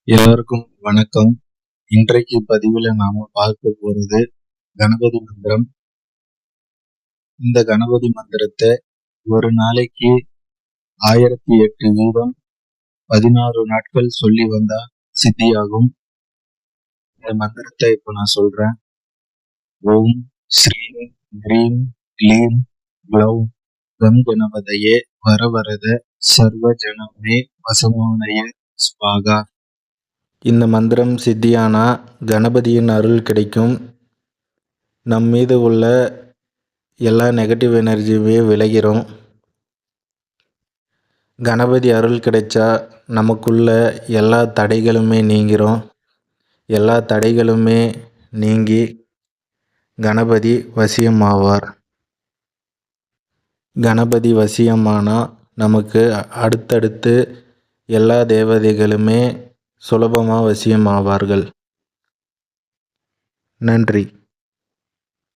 எல்லாருக்கும் வணக்கம். இன்றைக்கு பதிவில் நாம பார்க்க போறது கணபதி மந்திரம். இந்த கணபதி மந்திரத்தை ஒரு நாளைக்கு 1008 வீதம் 16 நாட்கள் சொல்லி வந்தா சித்தியாகும். இந்த மந்திரத்தை இப்ப நான் சொல்றேன். ஓம் ஸ்ரீம் ஹ்ரீம் க்ளீம் க்ளௌம் கம் கணபதயே வரவரத சர்வ ஜனமே வசமானய ஸ்வாகா. இந்த மந்திரம் சித்தியானா கணபதியின் அருள் கிடைக்கும். நம் மீது உள்ள எல்லா நெகட்டிவ் எனர்ஜியுமே விலகிரும். கணபதி அருள் கிடைச்சா நமக்குள்ள எல்லா தடைகளுமே நீங்கிரும். எல்லா தடைகளுமே நீங்கி கணபதி வசியமாவார். கணபதி வசியமானா நமக்கு அடுத்தடுத்து எல்லா தேவதைகளுமே சுலபமாக வசியமாவார்கள். நன்றி.